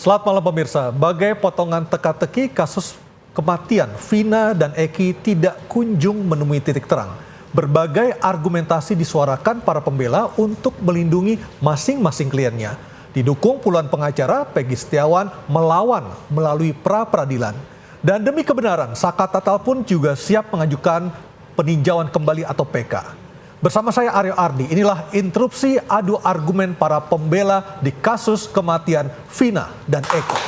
Selamat malam pemirsa. Bagai potongan teka-teki kasus kematian Vina dan Eki tidak kunjung menemui titik terang. Berbagai argumentasi disuarakan para pembela untuk melindungi masing-masing kliennya. Didukung puluhan pengacara, Peggy Setiawan melawan melalui pra-peradilan. Dan demi kebenaran, Saka Tatal pun juga siap mengajukan peninjauan kembali atau PK. Bersama saya Aryo Ardi, inilah interupsi adu argumen para pembela di kasus kematian Vina dan Eki.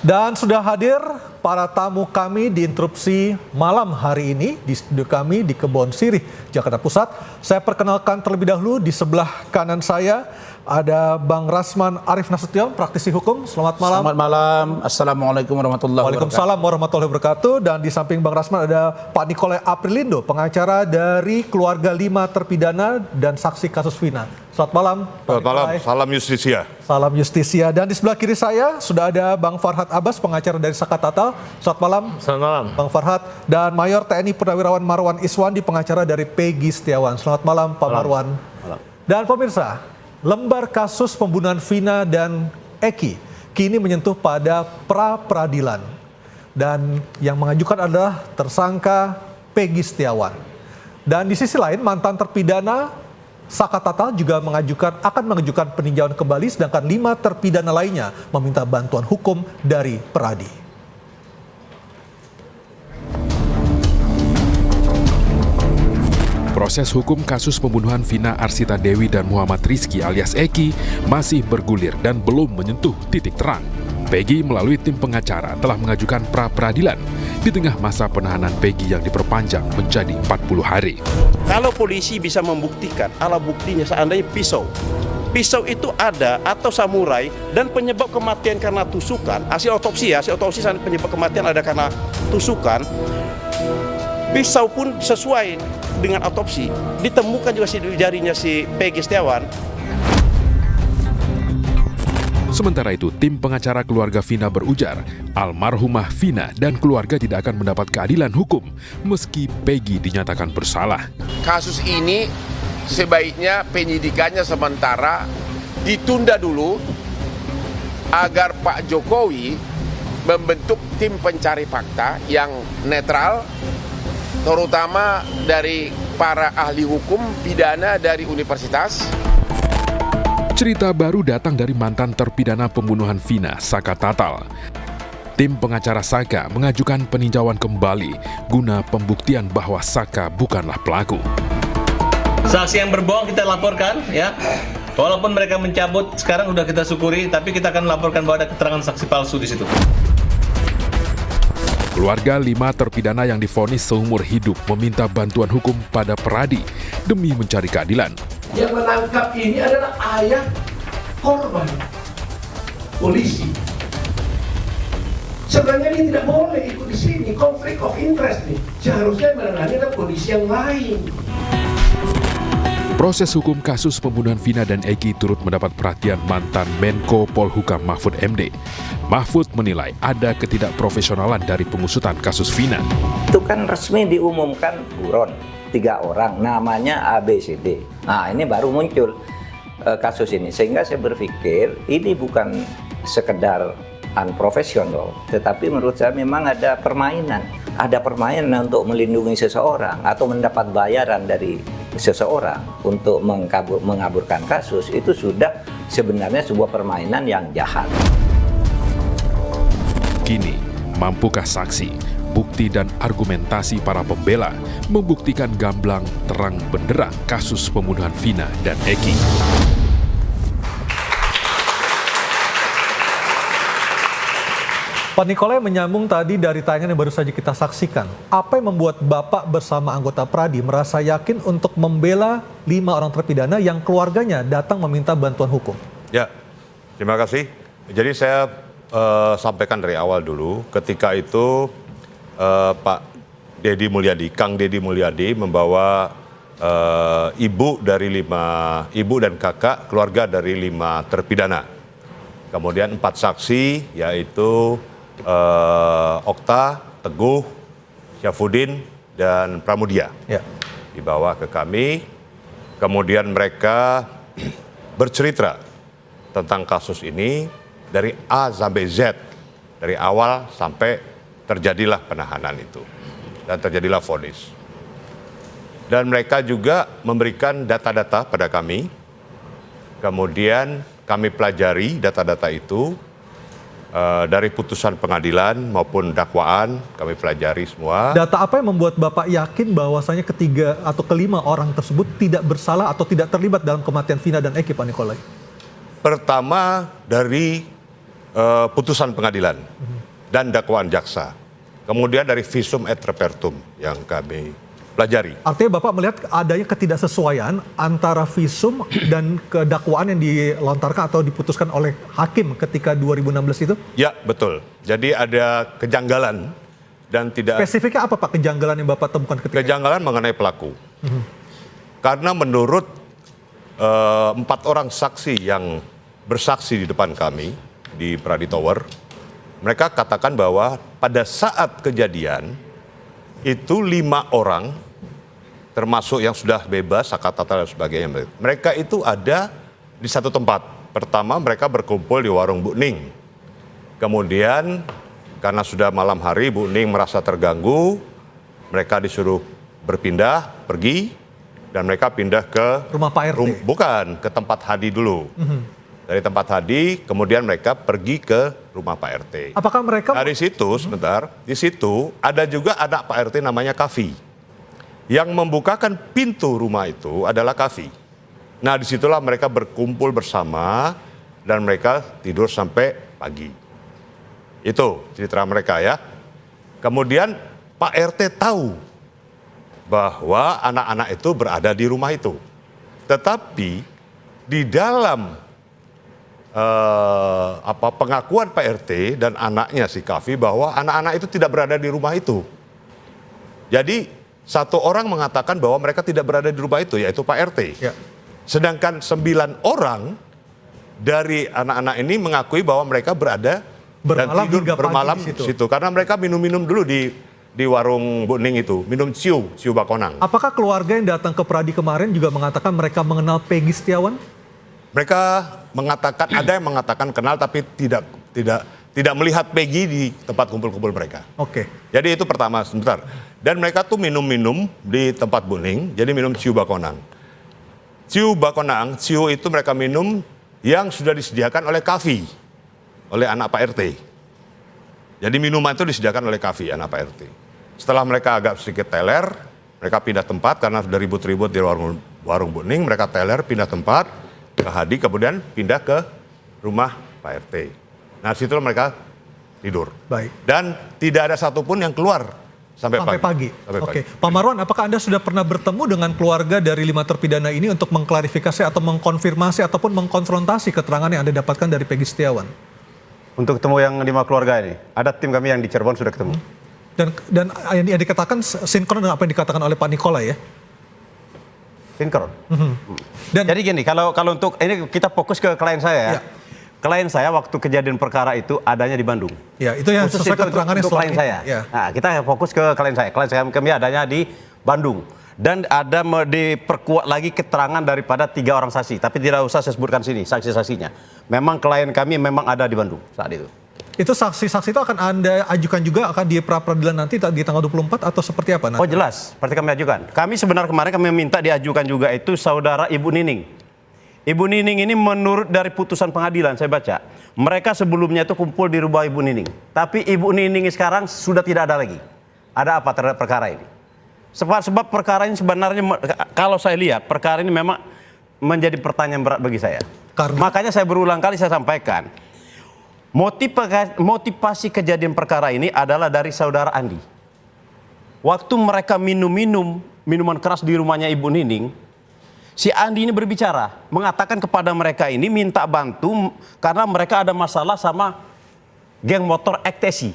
Dan sudah hadir para tamu kami di interupsi malam hari ini di studio kami di Kebon Sirih, Jakarta Pusat. Saya perkenalkan terlebih dahulu di sebelah kanan saya ada Bang Rasman Arif Nasution, praktisi hukum. Selamat malam. Selamat malam. Assalamualaikum warahmatullahi wabarakatuh. Waalaikumsalam warahmatullahi wabarakatuh. Dan di samping Bang Rasman ada Pak Nikolai Aprilindo, pengacara dari keluarga 5 terpidana dan saksi kasus Vina. Selamat malam. Selamat malam. Salam Justisia. Salam Justisia. Dan di sebelah kiri saya sudah ada Bang Farhad Abbas, pengacara dari Saka Tatal. Selamat malam. Selamat malam. Bang Farhad. Dan Mayor TNI Purnawirawan Marwan Iswandi, pengacara dari Peggy Setiawan. Selamat malam Pak Marwan. Malam. Dan pemirsa, lembar kasus pembunuhan Vina dan Eki kini menyentuh pada pra-peradilan. Dan yang mengajukan adalah tersangka Peggy Setiawan. Dan di sisi lain mantan terpidana Saka Tatal juga akan mengajukan peninjauan kembali, sedangkan 5 terpidana lainnya meminta bantuan hukum dari Peradi. Proses hukum kasus pembunuhan Vina Arsita Dewi dan Muhammad Rizky alias Eki masih bergulir dan belum menyentuh titik terang. Peggy melalui tim pengacara telah mengajukan pra-peradilan di tengah masa penahanan Peggy yang diperpanjang menjadi 40 hari. Kalau polisi bisa membuktikan, alat buktinya seandainya pisau itu ada atau samurai dan penyebab kematian karena tusukan, hasil otopsi penyebab kematian ada karena tusukan, pisau pun sesuai dengan otopsi, ditemukan juga di jarinya si Peggy Setiawan. Sementara itu, tim pengacara keluarga Vina berujar, almarhumah Vina dan keluarga tidak akan mendapat keadilan hukum meski Peggy dinyatakan bersalah. Kasus ini sebaiknya penyidikannya sementara ditunda dulu agar Pak Jokowi membentuk tim pencari fakta yang netral, terutama dari para ahli hukum pidana dari universitas. Cerita baru datang dari mantan terpidana pembunuhan Vina, Saka Tatal. Tim pengacara Saka mengajukan peninjauan kembali guna pembuktian bahwa Saka bukanlah pelaku. Saksi yang berbohong kita laporkan, ya. Walaupun mereka mencabut, sekarang sudah kita syukuri, tapi kita akan laporkan bahwa ada keterangan saksi palsu di situ. Keluarga 5 terpidana yang divonis seumur hidup meminta bantuan hukum pada Peradi demi mencari keadilan. Yang menangkap ini adalah ayah korban, polisi. Sebenarnya dia tidak boleh ikut di sini, konflik of interest nih. Seharusnya menangani dalam kondisi yang lain. Proses hukum kasus pembunuhan Vina dan Eki turut mendapat perhatian mantan Menko Polhukam Mahfud MD. Mahfud menilai ada ketidakprofesionalan dari pengusutan kasus Vina. Itu kan resmi diumumkan buron 3 orang, namanya ABCD. Nah, ini baru muncul kasus ini, sehingga saya berpikir ini bukan sekedar unprofesional, tetapi menurut saya memang ada permainan. Ada permainan untuk melindungi seseorang atau mendapat bayaran dari seseorang untuk mengaburkan kasus. Itu sudah sebenarnya sebuah permainan yang jahat. Kini, mampukah saksi, bukti dan argumentasi para pembela membuktikan gamblang terang benderang kasus pembunuhan Vina dan Eki? Pak Nikolai menyambung tadi dari tayangan yang baru saja kita saksikan. Apa yang membuat Bapak bersama anggota Peradi merasa yakin untuk membela 5 orang terpidana yang keluarganya datang meminta bantuan hukum? Ya, terima kasih. Jadi saya sampaikan dari awal dulu, ketika itu Pak Deddy Mulyadi, Kang Deddy Mulyadi membawa ibu dan kakak keluarga dari 5 terpidana. Kemudian 4 saksi, yaitu Okta, Teguh, Syafudin, dan Pramudia. Ya. Dibawa ke kami, kemudian mereka bercerita tentang kasus ini dari A sampai Z, dari awal sampai terjadilah penahanan itu dan terjadilah vonis. Dan mereka juga memberikan data-data pada kami, kemudian kami pelajari data-data itu dari putusan pengadilan maupun dakwaan, kami pelajari semua. Data apa yang membuat Bapak yakin bahwasanya ketiga atau kelima orang tersebut tidak bersalah atau tidak terlibat dalam kematian Vina dan Eki, Pak Nikolai? Pertama dari putusan pengadilan dan dakwaan jaksa. Kemudian dari visum et repertum yang kami pelajari. Artinya Bapak melihat adanya ketidaksesuaian antara visum dan kedakwaan yang dilontarkan atau diputuskan oleh hakim ketika 2016 itu? Ya, betul. Jadi ada kejanggalan dan tidak... Spesifiknya apa Pak kejanggalan yang Bapak temukan ketika itu? Kejanggalan mengenai pelaku. Karena menurut 4 orang saksi yang bersaksi di depan kami di Pradi Tower, mereka katakan bahwa pada saat kejadian itu 5 orang, termasuk yang sudah bebas, Sakatata dan sebagainya, mereka itu ada di satu tempat. Pertama mereka berkumpul di warung Bu Ning. Kemudian karena sudah malam hari, Bu Ning merasa terganggu, mereka disuruh berpindah, pergi, dan mereka pindah ke rumah Pak RT? Bukan, ke tempat Hadi dulu. Dari tempat Hadi, kemudian mereka pergi ke rumah Pak RT. Apakah mereka... Dari situ, sebentar, di situ ada juga anak Pak RT namanya Kavi. Yang membukakan pintu rumah itu adalah Kavi. Nah, disitulah mereka berkumpul bersama dan mereka tidur sampai pagi. Itu cerita mereka ya. Kemudian Pak RT tahu bahwa anak-anak itu berada di rumah itu. Tetapi di dalam pengakuan Pak RT dan anaknya si Kavi bahwa anak-anak itu tidak berada di rumah itu. Jadi satu orang mengatakan bahwa mereka tidak berada di rumah itu, yaitu Pak RT. Ya. Sedangkan 9 orang dari anak-anak ini mengakui bahwa mereka berada Bermalam dan tidur hingga pagi bermalam di di situ. situ. Karena mereka minum-minum dulu di warung Bu Ning itu, minum ciu bakonang. Apakah keluarga yang datang ke Pradi kemarin juga mengatakan mereka mengenal Peggy Setiawan? Mereka mengatakan, ada yang mengatakan kenal tapi tidak melihat Peggy di tempat kumpul-kumpul mereka. Oke. Jadi itu pertama, sebentar. Dan mereka tuh minum-minum di tempat Bu Ning, jadi minum ciu bakonang. Ciu bakonang, ciu itu mereka minum yang sudah disediakan oleh Kavi, oleh anak Pak RT. Jadi minuman itu disediakan oleh Kavi, anak Pak RT. Setelah mereka agak sedikit teler, mereka pindah tempat karena sudah ribut-ribut di warung Bu Ning, mereka teler, pindah tempat ke Hadi, kemudian pindah ke rumah Pak RT. Nah, situlah mereka tidur. Baik. Dan tidak ada satupun yang keluar sampai pagi. Oke. Pak Marwan, apakah Anda sudah pernah bertemu dengan keluarga dari 5 terpidana ini untuk mengklarifikasi atau mengkonfirmasi ataupun mengkonfrontasi keterangan yang Anda dapatkan dari Peggy Setiawan? Untuk ketemu yang 5 keluarga ini, ada tim kami yang di Cirebon sudah ketemu. Dan yang dikatakan sinkron dengan apa yang dikatakan oleh Pak Nikolai ya? Sinkron. Dan jadi gini, kalau untuk ini kita fokus ke klien saya ya. Klien saya waktu kejadian perkara itu adanya di Bandung. Ya, itu yang Khusus sesuai itu keterangannya untuk klien saya. Ya. Nah, kita fokus ke klien saya. Klien saya kami adanya di Bandung. Dan ada diperkuat lagi keterangan daripada 3 orang saksi. Tapi tidak usah saya sebutkan sini saksi-saksinya. Memang klien kami memang ada di Bandung saat itu. Itu saksi-saksi itu akan Anda ajukan juga akan di pra-peradilan nanti di tanggal 24 atau seperti apa nanti? Oh jelas, seperti kami ajukan. Kami sebenarnya kemarin kami minta diajukan juga itu saudara Ibu Nining. Ibu Nining ini menurut dari putusan pengadilan saya baca, mereka sebelumnya itu kumpul di rumah Ibu Nining. Tapi Ibu Nining sekarang sudah tidak ada lagi. Ada apa terhadap perkara ini? Sebab perkara ini sebenarnya kalau saya lihat perkara ini memang menjadi pertanyaan berat bagi saya. Makanya saya berulang kali saya sampaikan. Motivasi kejadian perkara ini adalah dari saudara Andi. Waktu mereka minuman keras di rumahnya Ibu Nining, si Andi ini berbicara, mengatakan kepada mereka ini minta bantu karena mereka ada masalah sama geng motor ektasi.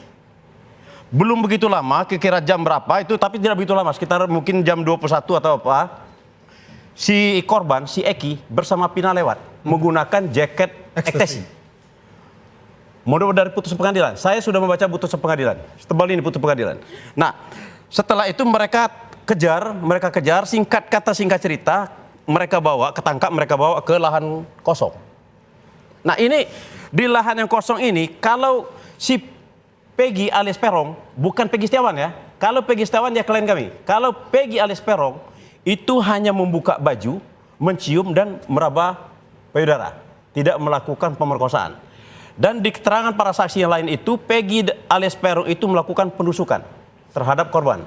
Belum begitu lama, kira-kira jam berapa itu, tapi tidak begitu lama, sekitar mungkin jam 21 atau apa, si korban, si Eki bersama Pina lewat, menggunakan jaket ektasi. Model dari putusan pengadilan. Saya sudah membaca putusan pengadilan. Setebal ini putusan pengadilan. Nah, setelah itu mereka kejar, singkat kata singkat cerita, mereka bawa ke lahan kosong. Nah ini di lahan yang kosong ini, kalau si Peggy alias Peron, bukan Peggy Setiawan ya. Kalau Peggy Setiawan dia klien kami. Kalau Peggy alias Peron itu hanya membuka baju, mencium dan meraba payudara, tidak melakukan pemerkosaan. Dan di keterangan para saksi yang lain itu, Peggy alias Peron itu melakukan penusukan terhadap korban.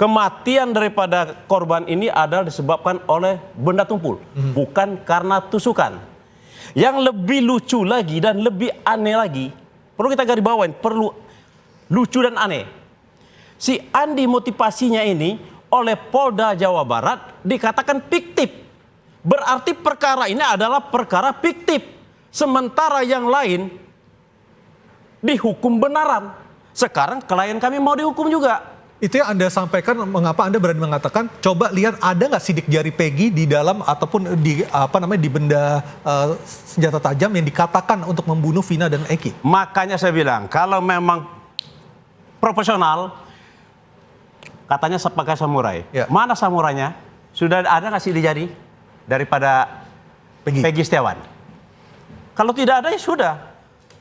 Kematian daripada korban ini adalah disebabkan oleh benda tumpul, bukan karena tusukan. Yang lebih lucu lagi dan lebih aneh lagi, perlu kita garis bawain, perlu lucu dan aneh. Si Andi motivasinya ini oleh Polda Jawa Barat dikatakan fiktif. Berarti perkara ini adalah perkara fiktif. Sementara yang lain dihukum benaran. Sekarang klien kami mau dihukum juga. Itu yang Anda sampaikan, mengapa Anda berani mengatakan, coba lihat ada nggak sidik jari Peggy di dalam ataupun di di benda senjata tajam yang dikatakan untuk membunuh Vina dan Eki. Makanya saya bilang, kalau memang profesional, katanya pakai samurai. Ya. Mana samurainya? Sudah ada nggak sidik jari daripada Peggy Setiawan? Kalau tidak ada ya sudah.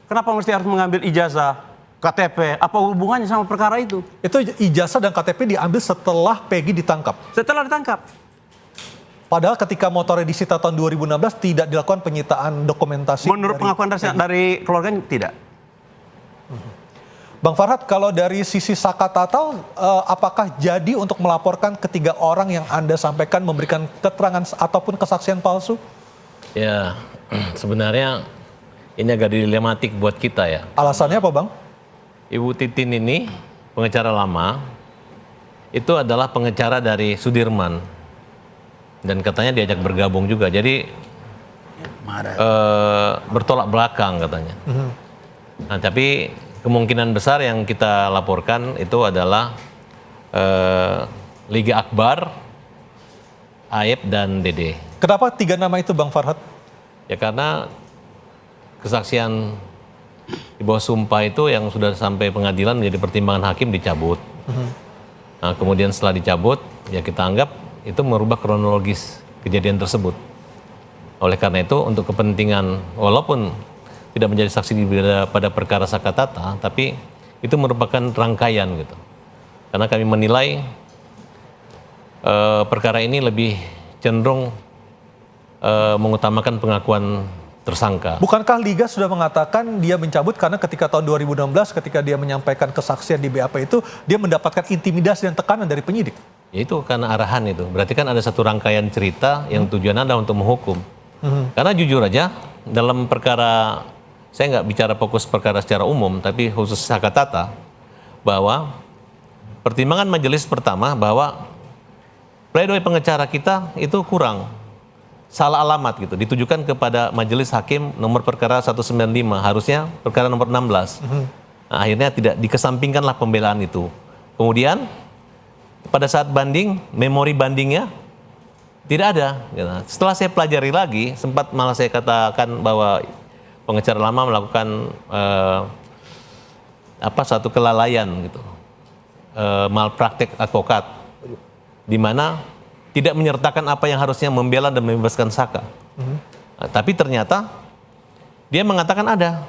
Kenapa mesti harus mengambil ijazah? KTP, apa hubungannya sama perkara itu? Itu ijazah dan KTP diambil setelah Peggy ditangkap? Setelah ditangkap. Padahal ketika motornya disita tahun 2016 tidak dilakukan penyitaan dokumentasi. Menurut pengakuan dari keluarganya tidak. Bang Farhad, kalau dari sisi Saka Tatal, apakah jadi untuk melaporkan ketiga orang yang Anda sampaikan memberikan keterangan ataupun kesaksian palsu? Ya, sebenarnya ini agak dilematik buat kita ya. Alasannya apa, Bang? Ibu Titin ini pengacara lama, itu adalah pengacara dari Sudirman. Dan katanya diajak bergabung juga, jadi bertolak belakang katanya. Nah, tapi kemungkinan besar yang kita laporkan itu adalah Liga Akbar, Aib, dan Dede. Kenapa 3 nama itu, Bang Farhad? Ya karena kesaksian di bawah sumpah itu yang sudah sampai pengadilan menjadi pertimbangan hakim dicabut. Nah, kemudian setelah dicabut, ya kita anggap itu merubah kronologis kejadian tersebut. Oleh karena itu, untuk kepentingan, walaupun tidak menjadi saksi pada perkara Saka Tatal, tapi itu merupakan rangkaian gitu. Karena kami menilai perkara ini lebih cenderung mengutamakan pengakuan tersangka. Bukankah Liga sudah mengatakan dia mencabut karena ketika tahun 2016 ketika dia menyampaikan kesaksian di BAP itu dia mendapatkan intimidasi dan tekanan dari penyidik? Ya itu karena arahan itu. Berarti kan ada satu rangkaian cerita yang tujuannya adalah untuk menghukum. Karena jujur aja dalam perkara, saya nggak bicara fokus perkara secara umum, tapi khusus Saka Tatal, bahwa pertimbangan majelis pertama bahwa pledoi pengacara kita itu kurang. Salah alamat gitu, ditujukan kepada majelis hakim nomor perkara 195, harusnya perkara nomor 16. Nah, akhirnya tidak dikesampingkanlah pembelaan itu. Kemudian pada saat banding, memori bandingnya tidak ada. Gitu. Setelah saya pelajari lagi, sempat malah saya katakan bahwa pengacara lama melakukan satu kelalaian gitu, malpraktek advokat, di mana tidak menyertakan apa yang harusnya membela dan membebaskan Saka. Nah, tapi ternyata dia mengatakan ada.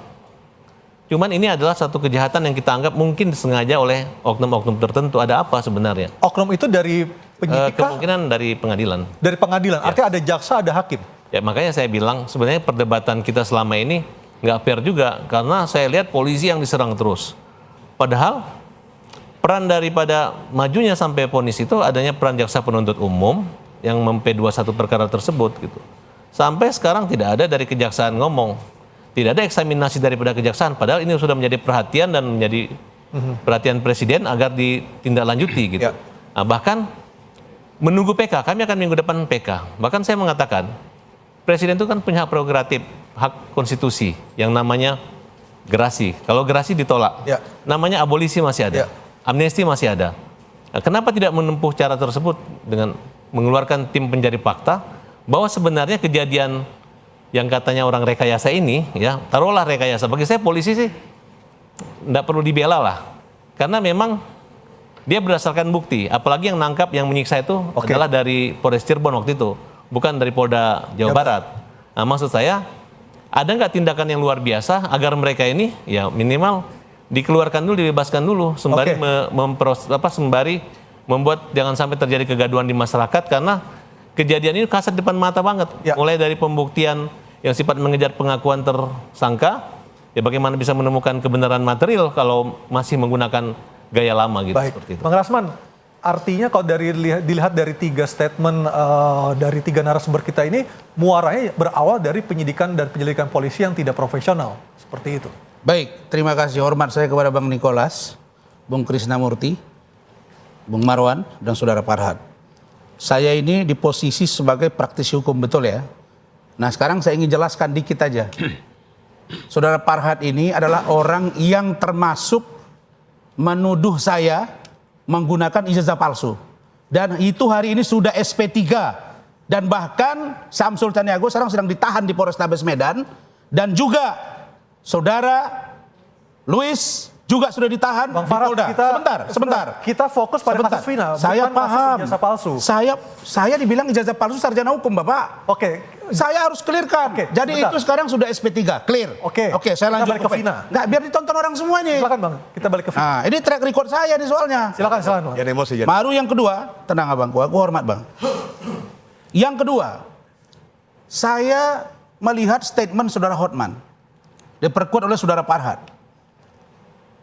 Cuman ini adalah satu kejahatan yang kita anggap mungkin disengaja oleh oknum-oknum tertentu. Ada apa sebenarnya? Oknum itu dari penyidik? Kemungkinan dari pengadilan. Dari pengadilan, artinya ada jaksa, ada hakim? Ya makanya saya bilang sebenarnya perdebatan kita selama ini nggak fair juga. Karena saya lihat polisi yang diserang terus. Padahal peran daripada majunya sampai vonis itu adanya peran jaksa penuntut umum yang mem-P21 perkara tersebut gitu. Sampai sekarang tidak ada dari kejaksaan ngomong, tidak ada eksaminasi daripada kejaksaan. Padahal ini sudah menjadi perhatian dan menjadi perhatian presiden agar ditindaklanjuti gitu. Nah, bahkan menunggu PK, kami akan minggu depan PK. Bahkan saya mengatakan presiden itu kan punya hak prerogatif, hak konstitusi yang namanya gerasi. Kalau gerasi ditolak, namanya abolisi masih ada. Amnesti masih ada. Nah, kenapa tidak menempuh cara tersebut dengan mengeluarkan tim pencari fakta bahwa sebenarnya kejadian yang katanya orang rekayasa ini, ya taruhlah rekayasa. Bagi saya polisi sih tidak perlu dibela lah, karena memang dia berdasarkan bukti. Apalagi yang nangkap, yang menyiksa itu adalah dari Polres Cirebon waktu itu. bukan dari Polda Jawa Barat. Nah, maksud saya, ada nggak tindakan yang luar biasa agar mereka ini ya minimal dikeluarkan dulu, dibebaskan dulu, sembari sembari membuat jangan sampai terjadi kegaduhan di masyarakat, karena kejadian ini kasat depan mata banget. Mulai dari pembuktian yang sifat mengejar pengakuan tersangka, ya bagaimana bisa menemukan kebenaran material kalau masih menggunakan gaya lama gitu. Baik, seperti itu. Bang Rasman, artinya kalau dilihat dari 3 statement dari 3 narasumber kita ini, muaranya berawal dari penyidikan dan penyelidikan polisi yang tidak profesional, seperti itu. Baik, terima kasih hormat saya kepada Bang Nikolas, Bung Krisnamurti, Bung Marwan, dan Saudara Farhad. Saya ini di posisi sebagai praktisi hukum, betul ya? Nah sekarang saya ingin jelaskan dikit aja. Saudara Farhad ini adalah orang yang termasuk menuduh saya menggunakan ijazah palsu. Dan itu hari ini sudah SP3. Dan bahkan Samsul Taniago sekarang sedang ditahan di Polrestabes Medan. Dan juga Saudara Luis juga sudah ditahan Bang di Farhad, Polda. Sebentar. Kita fokus pada kasus Vina, Saya bukan paham. kasus ijazah palsu. Saya dibilang ijazah palsu sarjana hukum, Bapak. Oke. Saya harus clearkan. Jadi sebentar. itu sekarang sudah SP3, clear. Oke, saya kita lanjut balik ke Vina. Nggak, biar ditonton orang semua ini. Silakan Bang, kita balik ke Vina. Nah, ini track record saya nih soalnya. Silakan Bang. Jangan emosi, jangan. Baru yang kedua, tenang abangku, aku hormat Bang. Yang kedua, saya melihat statement Saudara Hotman diperkuat oleh Saudara Farhad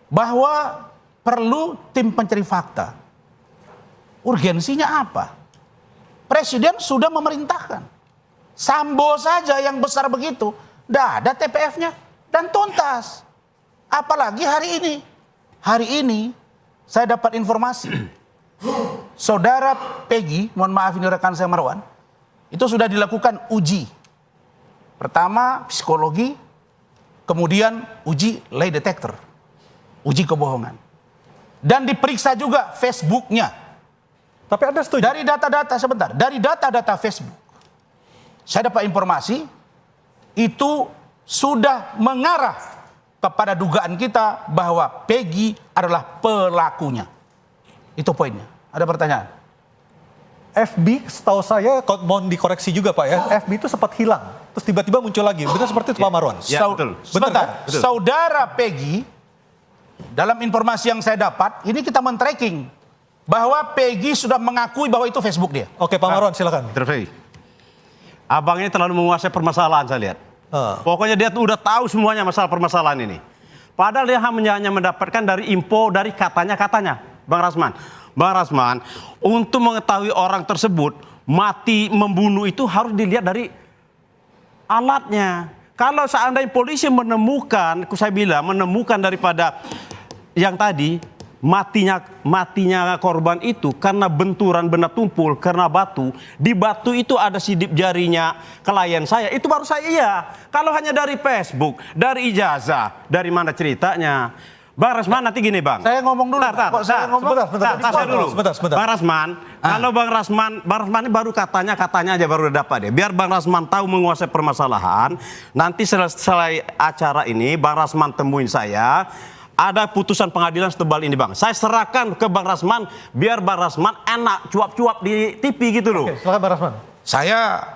bahwa perlu tim pencari fakta. Urgensinya apa? Presiden sudah memerintahkan. Sambo saja yang besar begitu, tidak ada TPF-nya dan tuntas. Apalagi hari ini. Hari ini saya dapat informasi. Saudara Peggy, mohon maaf ini rekan saya Marwan, itu sudah dilakukan uji. Pertama psikologi, kemudian uji lie detector, uji kebohongan. Dan diperiksa juga Facebook-nya. Tapi Anda setuju? Dari data-data, sebentar, dari data-data Facebook, saya dapat informasi itu sudah mengarah kepada dugaan kita bahwa Peggy adalah pelakunya. Itu poinnya. Ada pertanyaan? FB setahu saya, mohon dikoreksi juga Pak ya, FB itu sempat hilang, terus tiba-tiba muncul lagi. Benar seperti itu Pak Marwan? Ya, betul. Sebentar, Betul. Saudara Peggy, dalam informasi yang saya dapat, ini kita men-tracking bahwa Peggy sudah mengakui bahwa itu Facebook dia. Oke Pak Marwan silakan. Terus, abang ini terlalu menguasai permasalahan saya lihat. Pokoknya dia tuh udah tahu semuanya masalah permasalahan ini. Padahal dia hanya mendapatkan dari info, dari katanya-katanya. Bang Rasman. Bang Rasman, untuk mengetahui orang tersebut mati membunuh itu harus dilihat dari alatnya. Kalau seandainya polisi menemukan, saya bilang menemukan daripada yang tadi, matinya korban itu karena benturan benda tumpul, karena batu. Di batu itu ada sidik jarinya klien saya. Itu baru saya iya. Kalau hanya dari Facebook, dari ijazah, dari mana ceritanya? Bang Rasman nanti gini Bang. Saya ngomong dulu. Sebentar. Bang Rasman, kalau Bang Rasman ini baru katanya aja baru dapat ya. Biar Bang Rasman tahu menguasai permasalahan. Nanti selesai acara ini Bang Rasman temuin saya. Ada putusan pengadilan setebal ini Bang. Saya serahkan ke Bang Rasman biar Bang Rasman enak cuap-cuap di TV gitu loh. Oke, silakan Bang Rasman. Saya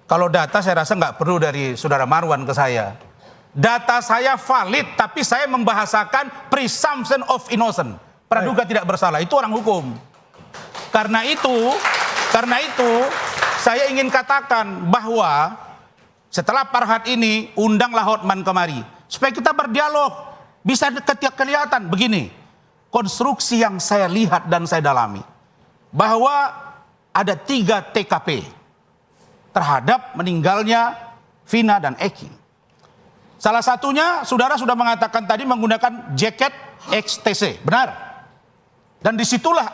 kalau data saya rasa nggak perlu dari Saudara Marwan ke saya. Data saya valid, tapi saya membahasakan presumption of innocent. Praduga tidak bersalah, itu orang hukum. Karena itu, saya ingin katakan bahwa setelah Farhad ini, undanglah Hotman kemari. Supaya kita berdialog, bisa kelihatan begini. Konstruksi yang saya lihat dan saya dalami. Bahwa ada 3 TKP terhadap meninggalnya Vina dan Eki. Salah satunya, saudara sudah mengatakan tadi menggunakan jaket XTC, benar. Dan disitulah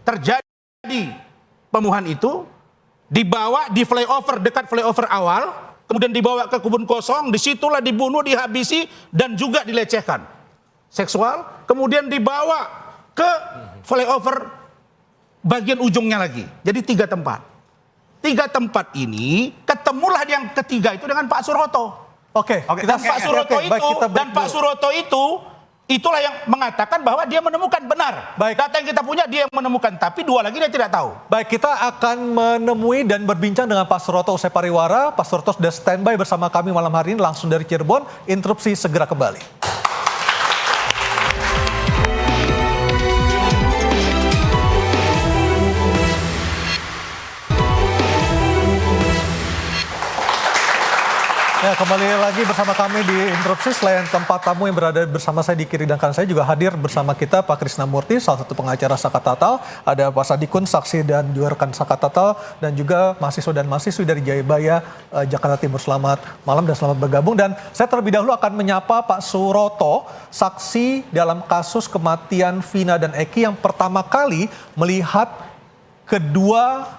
terjadi pembunuhan itu, dibawa di flyover, dekat flyover awal, kemudian dibawa ke kebun kosong, disitulah dibunuh, dihabisi, dan juga dilecehkan. Seksual, kemudian dibawa ke flyover bagian ujungnya lagi. Jadi 3 tempat. 3 tempat ini, ketemulah yang ketiga itu dengan Pak Suroto. Oke, Dan Pak Suroto itu Itulah yang mengatakan bahwa dia menemukan, benar. Baik. Data yang kita punya dia yang menemukan, tapi 2 lagi dia tidak tahu. Baik, kita akan menemui dan berbincang dengan Pak Suroto usai pariwara. Pak Suroto sudah standby bersama kami malam hari ini langsung dari Cirebon. Interupsi segera kembali. Ya, kembali lagi bersama kami di Interupsi. Selain tempat tamu yang berada bersama saya di kiri dan kanan saya, juga hadir bersama kita Pak Krisnamurti, salah satu pengacara Saka Tatal. Ada Pak Sadikun, saksi dan juga rekan Saka Tatal. Dan juga mahasiswa dan mahasiswi dari Jayabaya, Jakarta Timur. Selamat malam dan selamat bergabung. Dan saya terlebih dahulu akan menyapa Pak Suroto, saksi dalam kasus kematian Vina dan Eki yang pertama kali melihat kedua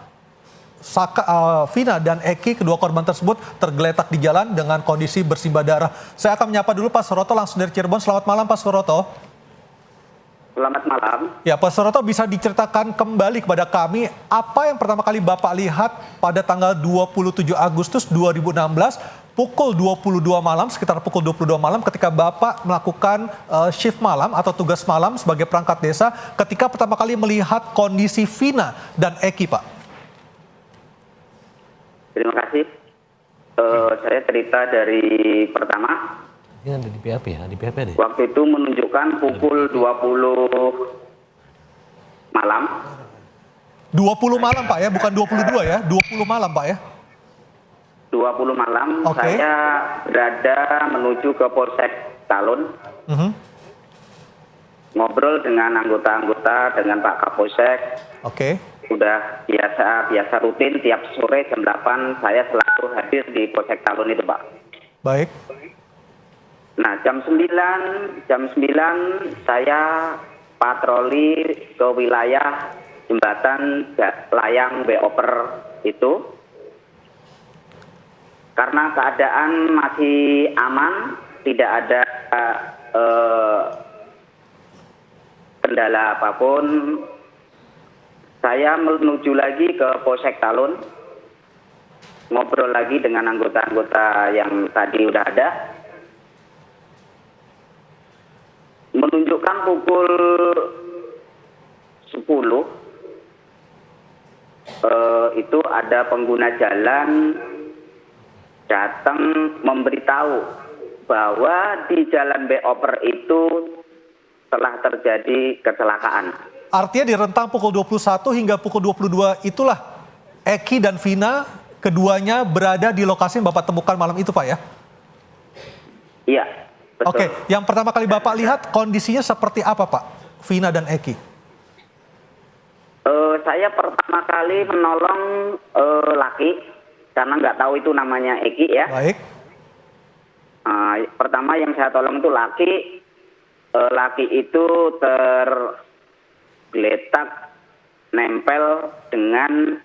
Vina dan Eki, kedua korban tersebut tergeletak di jalan dengan kondisi bersimbah darah. Saya akan menyapa dulu Pak Suroto langsung dari Cirebon. Selamat malam Pak Suroto. Selamat malam. Ya, Pak Suroto, bisa diceritakan kembali kepada kami apa yang pertama kali Bapak lihat pada tanggal 27 Agustus 2016 pukul 22 malam, sekitar pukul 22 malam ketika Bapak melakukan shift malam atau tugas malam sebagai perangkat desa ketika pertama kali melihat kondisi Vina dan Eki, Pak. Terima kasih. Saya cerita dari pertama. Ini ada di PAP ya, di PAP deh. Waktu itu menunjukkan pukul 20 malam. 20 malam Pak ya, bukan 22 ya, 20 malam Pak ya. 20 malam, Oke. saya berada menuju ke Polsek Talun. Ngobrol dengan anggota-anggota, dengan Pak Kapolsek. Oke. Udah biasa rutin tiap sore jam 8 saya selalu hadir di Polsek Talun itu, Pak. Baik. Nah, jam 9 saya patroli ke wilayah jembatan layang Beoper itu. Karena keadaan masih aman, tidak ada kendala apapun, saya menuju lagi ke Polsek Talun, ngobrol lagi dengan anggota-anggota yang tadi udah ada. Menunjukkan pukul 10, itu ada pengguna jalan datang memberitahu bahwa di Jalan Beoper itu telah terjadi kecelakaan. Artinya di rentang pukul 21 hingga pukul 22 itulah Eki dan Vina keduanya berada di lokasi yang Bapak temukan malam itu, Pak ya? Iya, betul. Oke, yang pertama kali Bapak lihat kondisinya seperti apa, Pak? Vina dan Eki. Saya pertama kali menolong laki, karena nggak tahu itu namanya Eki ya. Baik. Pertama yang saya tolong itu laki. Laki itu tergeletak nempel dengan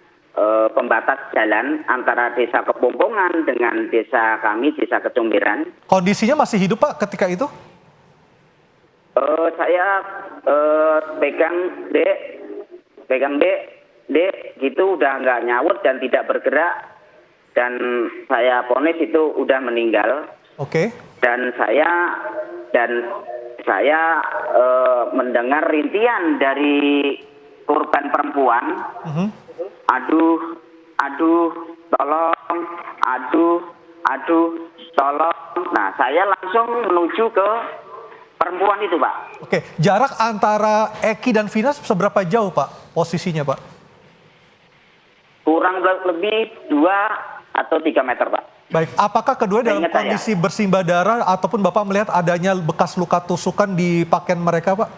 pembatas jalan antara desa Kepompongan dengan desa kami, desa Kecomberan. Kondisinya masih hidup, Pak, ketika itu? Saya pegang dek gitu, udah nggak nyaut dan tidak bergerak, dan saya ponis itu udah meninggal. Oke. Dan saya mendengar rintian dari korban perempuan. Aduh, tolong, tolong. Nah, saya langsung menuju ke perempuan itu, Pak. Oke, jarak antara Eki dan Vina seberapa jauh, Pak, posisinya, Pak? Kurang lebih 2 atau 3 meter, Pak. Baik, apakah kedua dalam kondisi bersimbah darah ataupun Bapak melihat adanya bekas luka tusukan di pakaian mereka, Pak?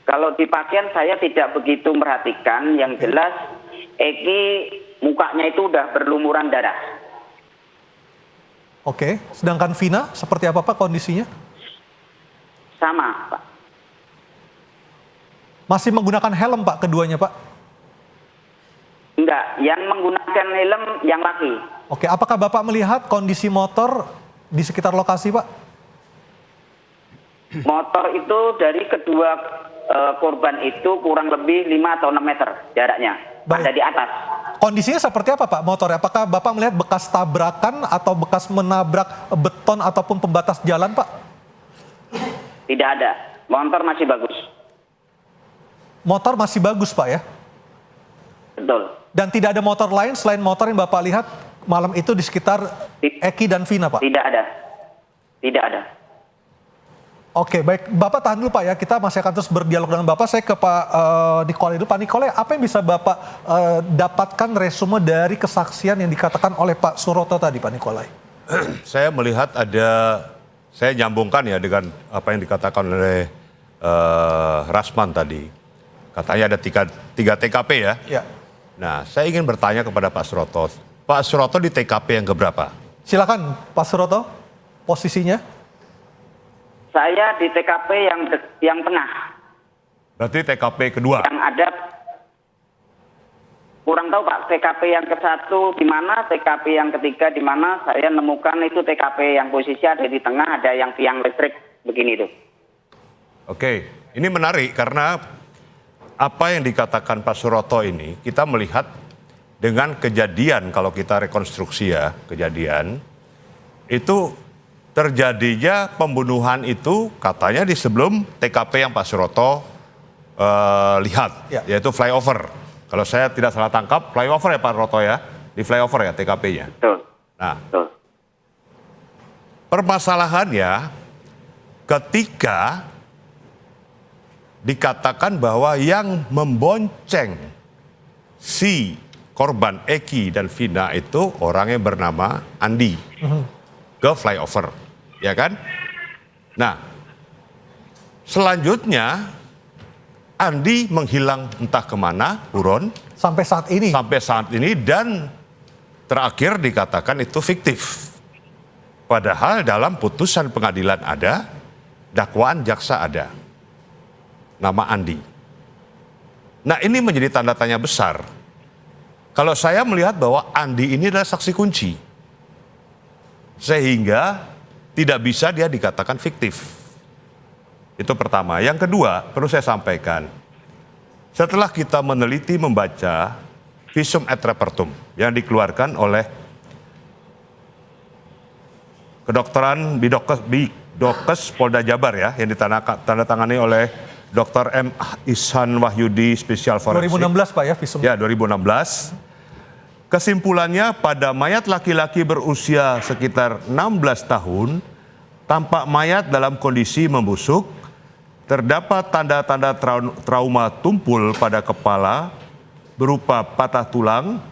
Kalau di pakaian saya tidak begitu merhatikan, yang jelas Eki mukanya itu udah berlumuran darah. Oke, sedangkan Vina seperti apa, Pak, kondisinya? Sama, Pak. Masih menggunakan helm, Pak, keduanya, Pak? Enggak, yang menggunakan helm yang laki. Oke, apakah Bapak melihat kondisi motor di sekitar lokasi, Pak? Motor itu dari kedua korban itu kurang lebih 5 atau 6 meter jaraknya. Ada di atas. Kondisinya seperti apa, Pak, motornya? Apakah Bapak melihat bekas tabrakan atau bekas menabrak beton ataupun pembatas jalan, Pak? Tidak ada. Motor masih bagus. Motor masih bagus, Pak ya? Betul. Dan tidak ada motor lain selain motor yang Bapak lihat malam itu di sekitar Eki dan Vina, Pak? Tidak ada. Tidak ada. Oke, baik. Bapak tahan dulu, Pak ya. Kita masih akan terus berdialog dengan Bapak. Saya ke Pak Nikolai dulu. Pak Nikolai, apa yang bisa Bapak dapatkan resume dari kesaksian yang dikatakan oleh Pak Suroto tadi, Pak Nikolai? Saya melihat saya nyambungkan ya dengan apa yang dikatakan oleh Rasman tadi. Katanya ada tiga TKP ya. Ya. Nah, saya ingin bertanya kepada Pak Suroto. Pak Suroto di TKP yang keberapa? Silakan, Pak Suroto, posisinya. Saya di TKP yang tengah. Berarti TKP kedua. Yang ada kurang tahu Pak, TKP yang ke-1 di mana, TKP yang ketiga di mana. Saya nemukan itu TKP yang posisi ada di tengah, ada yang tiang listrik begini tuh. Oke, ini menarik karena apa yang dikatakan Pak Suroto ini kita melihat dengan kejadian, kalau kita rekonstruksi ya kejadian itu terjadinya pembunuhan itu katanya di sebelum TKP yang Pak Suroto lihat, yaitu flyover. Kalau saya tidak salah tangkap, flyover ya Pak Suroto ya, di flyover ya TKP-nya. Betul. Nah, Betul. Permasalahannya ketika dikatakan bahwa yang membonceng si korban Eki dan Vina itu orang yang bernama Andi ke flyover, ya kan? Nah, selanjutnya Andi menghilang entah kemana, buron. Sampai saat ini. Sampai saat ini dan terakhir dikatakan itu fiktif. Padahal dalam putusan pengadilan ada, dakwaan jaksa ada. Nama Andi. Nah, ini menjadi tanda tanya besar. Kalau saya melihat bahwa Andi ini adalah saksi kunci. Sehingga tidak bisa dia dikatakan fiktif. Itu pertama. Yang kedua, perlu saya sampaikan. Setelah kita meneliti membaca visum et repertum yang dikeluarkan oleh kedokteran Bidokes Polda Jabar ya, yang ditandatangani oleh Dr. M. Ihsan Wahyudi, spesial forensik. 2016 Pak ya visum. Ya, 2016. Kesimpulannya pada mayat laki-laki berusia sekitar 16 tahun, tampak mayat dalam kondisi membusuk, terdapat tanda-tanda trauma tumpul pada kepala berupa patah tulang,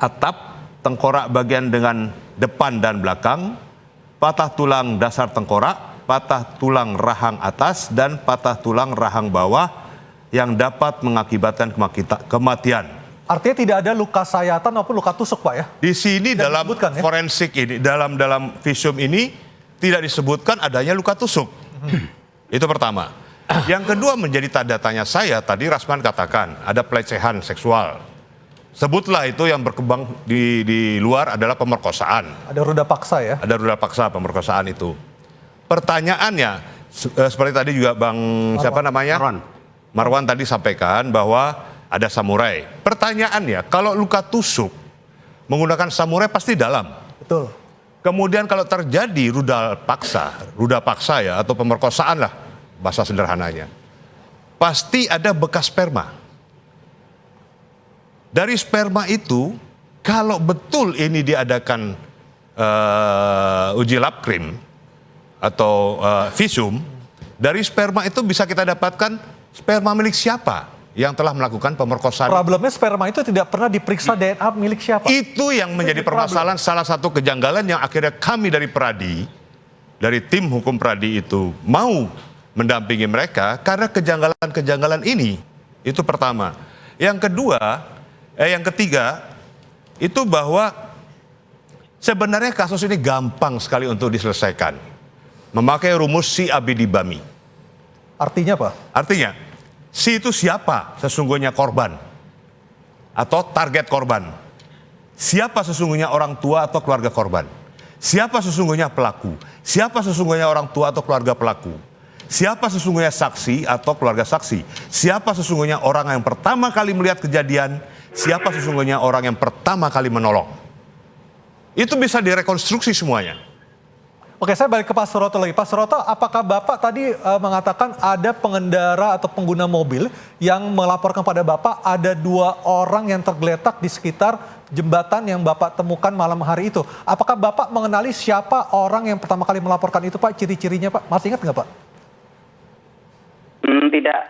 atap, tengkorak bagian dengan depan dan belakang, patah tulang dasar tengkorak, patah tulang rahang atas, dan patah tulang rahang bawah yang dapat mengakibatkan kematian. Artinya tidak ada luka sayatan maupun luka tusuk Pak ya? Di sini tidak dalam ya? forensik ini, dalam visum ini tidak disebutkan adanya luka tusuk. Itu pertama. Yang kedua menjadi tanda tanya saya, tadi Rasman katakan ada pelecehan seksual. Sebutlah itu yang berkembang di luar adalah pemerkosaan. Ada ruda paksa ya? Ada ruda paksa pemerkosaan itu. Pertanyaannya, seperti tadi juga Bang Marwan. Siapa namanya? Marwan tadi sampaikan bahwa ada samurai. Pertanyaannya, kalau luka tusuk menggunakan samurai pasti dalam. Betul. Kemudian kalau terjadi ruda paksa ya, atau pemerkosaan lah bahasa sederhananya, pasti ada bekas sperma. Dari sperma itu, kalau betul ini diadakan uji lab krim atau visum, dari sperma itu bisa kita dapatkan sperma milik siapa yang telah melakukan pemerkosaan. Problemnya sperma itu tidak pernah diperiksa DNA milik siapa. Itu yang menjadi permasalahan, salah satu kejanggalan yang akhirnya kami dari Pradi, dari tim hukum Pradi itu mau mendampingi mereka karena kejanggalan-kejanggalan ini. Itu pertama. Yang ketiga, itu bahwa sebenarnya kasus ini gampang sekali untuk diselesaikan. Memakai rumus si abidi bami. Artinya apa? Artinya, si itu siapa sesungguhnya korban atau target korban? Siapa sesungguhnya orang tua atau keluarga korban? Siapa sesungguhnya pelaku? Siapa sesungguhnya orang tua atau keluarga pelaku? Siapa sesungguhnya saksi atau keluarga saksi? Siapa sesungguhnya orang yang pertama kali melihat kejadian? Siapa sesungguhnya orang yang pertama kali menolong? Itu bisa direkonstruksi semuanya. Oke, saya balik ke Pak Suroto lagi. Pak Suroto, apakah Bapak tadi mengatakan ada pengendara atau pengguna mobil yang melaporkan pada Bapak ada 2 orang yang tergeletak di sekitar jembatan yang Bapak temukan malam hari itu? Apakah Bapak mengenali siapa orang yang pertama kali melaporkan itu, Pak? Ciri-cirinya, Pak? Masih ingat nggak, Pak?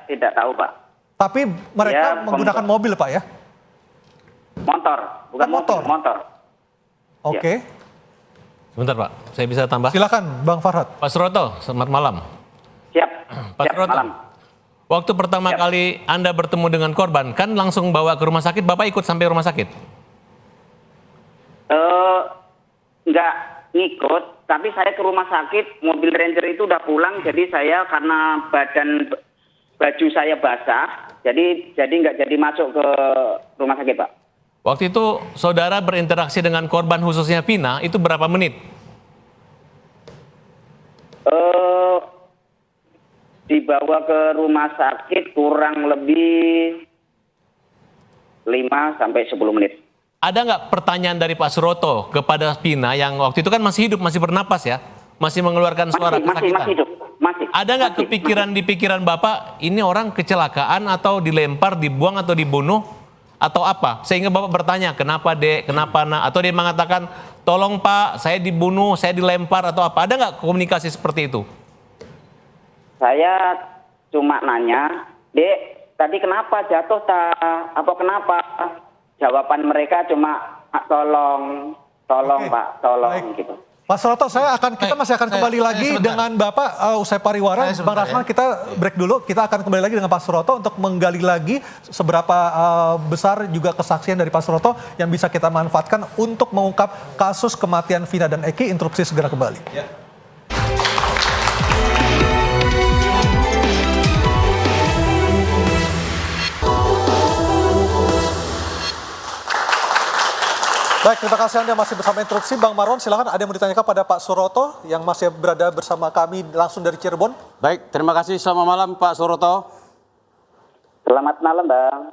Tidak tahu, Pak. Tapi mereka menggunakan mobil, Pak, ya? Motor, bukan motor. motor. Oke. Ya. Sebentar Pak, saya bisa tambah? Silakan Bang Farhad. Pak Suroto, selamat malam. Siap. Pak Suroto, malam. waktu pertama kali Anda bertemu dengan korban, kan langsung bawa ke rumah sakit, Bapak ikut sampai rumah sakit? Nggak ngikut, tapi saya ke rumah sakit, mobil Ranger itu udah pulang, jadi saya karena baju saya basah, jadi nggak jadi masuk ke rumah sakit, Pak. Waktu itu saudara berinteraksi dengan korban khususnya Vina, itu berapa menit? Dibawa ke rumah sakit kurang lebih 5 sampai 10 menit. Ada nggak pertanyaan dari Pak Suroto kepada Vina yang waktu itu kan masih hidup, masih bernapas ya? Masih mengeluarkan suara kesakitan? Masih hidup. Ada nggak kepikiran di pikiran Bapak, ini orang kecelakaan atau dilempar, dibuang atau dibunuh? Atau apa? Sehingga Bapak bertanya, kenapa Dek, kenapa Nak? Atau dia mengatakan, tolong Pak, saya dibunuh, saya dilempar atau apa? Ada nggak komunikasi seperti itu? Saya cuma nanya, Dek, tadi kenapa jatuh apa kenapa? Jawaban mereka cuma, tolong Pak, tolong gitu. Pak Suroto, kita masih akan kembali lagi dengan Bapak usai pariwara. Bang Rasman, kita break dulu. Kita akan kembali lagi dengan Pak Suroto untuk menggali lagi seberapa besar juga kesaksian dari Pak Suroto yang bisa kita manfaatkan untuk mengungkap kasus kematian Vina dan Eki. Interupsi segera kembali. Ya. Baik, terima kasih Anda masih bersama Interupsi. Bang Marwan, silakan, ada yang mau ditanyakan pada Pak Suroto yang masih berada bersama kami langsung dari Cirebon. Baik, terima kasih. Selamat malam Pak Suroto. Selamat malam, Bang.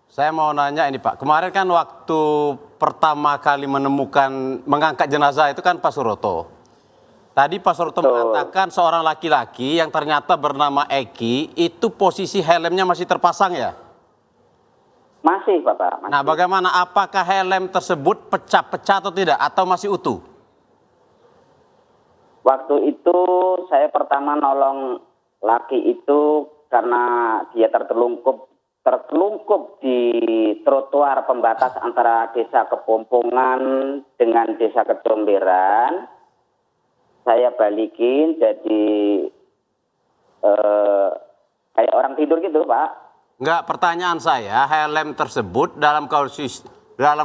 Saya mau nanya ini Pak, kemarin kan waktu pertama kali mengangkat jenazah itu kan Pak Suroto. Tadi Pak Suroto mengatakan seorang laki-laki yang ternyata bernama Eki, itu posisi helmnya masih terpasang ya? Masih, Bapak. Masih. Nah, bagaimana? Apakah helm tersebut pecah-pecah atau tidak? Atau masih utuh? Waktu itu saya pertama nolong laki itu karena dia tertelungkup di trotoar pembatas antara Desa Kepompongan dengan Desa Kecomberan. Saya balikin jadi kayak orang tidur gitu, Pak. Enggak, pertanyaan saya, helm tersebut dalam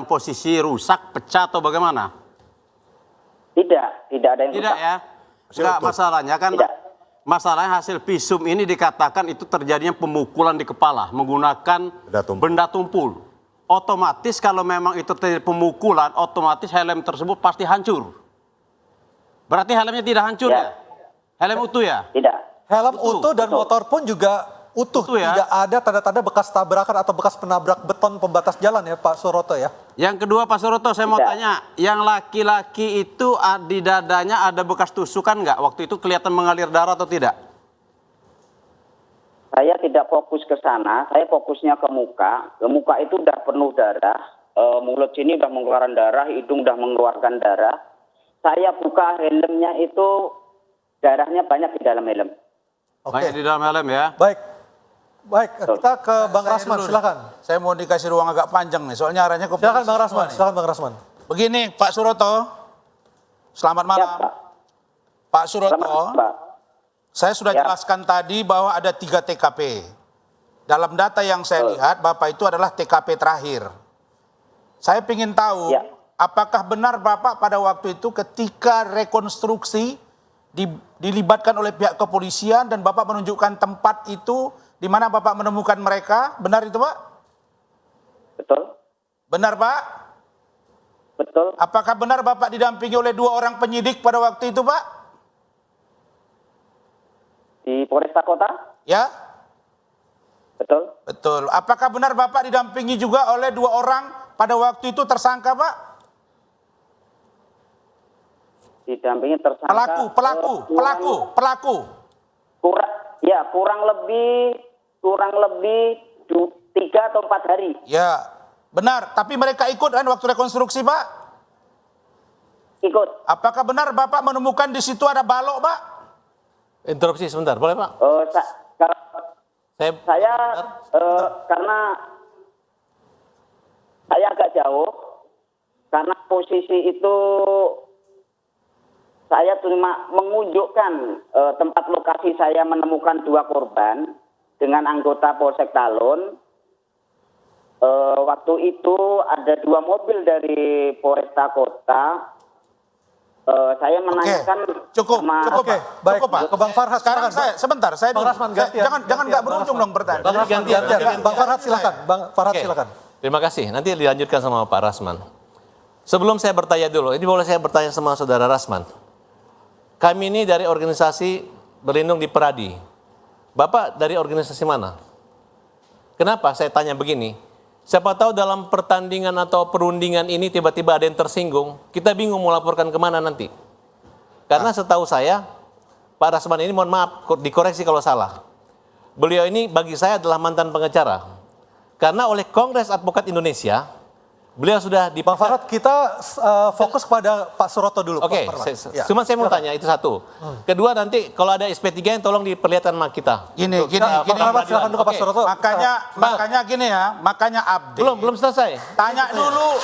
posisi rusak, pecah atau bagaimana? Tidak ada yang rusak. Tidak ya? Enggak, masalahnya kan masalahnya hasil visum ini dikatakan itu terjadinya pemukulan di kepala menggunakan benda tumpul. Otomatis kalau memang itu terjadi pemukulan, otomatis helm tersebut pasti hancur. Berarti helmnya tidak hancur ya? Helm utuh ya? Tidak. Helm utuh dan motor pun juga utuh ya? Tidak ada tanda-tanda bekas tabrakan atau bekas penabrak beton pembatas jalan ya Pak Suroto ya? Yang kedua Pak Suroto, saya mau tanya, yang laki-laki itu di dadanya ada bekas tusukan nggak? Waktu itu kelihatan mengalir darah atau tidak? Saya tidak fokus ke sana, saya fokusnya ke muka. Ke muka itu udah penuh darah, mulut sini udah mengeluarkan darah, hidung udah mengeluarkan darah. Saya buka helmnya itu darahnya banyak di dalam helm. Banyak di dalam helm ya? Baik, kita ke Bang Rasman, silakan. Saya mau dikasih ruang agak panjang nih, soalnya arahnya ke silakan Bang Rasman, silakan Bang Rasman. Begini, Pak Suroto, selamat malam. Ya, Pak Suroto, saya sudah jelaskan tadi bahwa ada 3 TKP. Dalam data yang saya lihat, Bapak itu adalah TKP terakhir. Saya ingin tahu, apakah benar Bapak pada waktu itu ketika rekonstruksi dilibatkan oleh pihak kepolisian dan Bapak menunjukkan tempat itu di mana Bapak menemukan mereka, benar itu Pak? Betul. Benar Pak? Betul. Apakah benar Bapak didampingi oleh 2 orang penyidik pada waktu itu Pak? Di Polresta Kota? Ya. Betul. Betul. Apakah benar Bapak didampingi juga oleh 2 orang pada waktu itu tersangka Pak? didampingi tersangka. Pelaku. Kurang lebih 3 atau 4 hari. Ya, benar. Tapi mereka ikut kan waktu rekonstruksi, Pak? Ikut. Apakah benar Bapak menemukan di situ ada balok, Pak? Interupsi sebentar, boleh Pak? Karena saya agak jauh, karena posisi itu saya cuma mengunjukkan tempat lokasi saya menemukan 2 korban dengan anggota Polsek Talun. Waktu itu ada 2 mobil dari Polresta Kota. Saya menanyakan cukup Pak. Ke Bang Farhad. Sekarang saya Bang Rasman gantian. jangan nggak berujung dong pertanyaan. Gantian. Bang Farhad silakan. Bang Farhad silakan. Terima kasih. Nanti dilanjutkan sama Pak Rasman. Sebelum saya bertanya dulu, ini boleh saya bertanya sama Saudara Rasman. Kami ini dari organisasi berlindung di Peradi. Bapak dari organisasi mana? Kenapa saya tanya begini? Siapa tahu dalam pertandingan atau perundingan ini tiba-tiba ada yang tersinggung, kita bingung mau laporkan kemana nanti. Karena setahu saya, Pak Rasman ini mohon maaf, dikoreksi kalau salah. Beliau ini bagi saya adalah mantan pengacara. Karena oleh Kongres Advokat Indonesia, beliau sudah Bang Farhad, kita fokus kepada Pak Suroto dulu. Oke, cuma saya mau tanya itu satu. Kedua nanti kalau ada SP3 yang tolong diperlihatkan sama kita. Gini. Silakan dulu Pak Suroto. Makanya gini ya, makanya update. Belum selesai. Tanya dulu.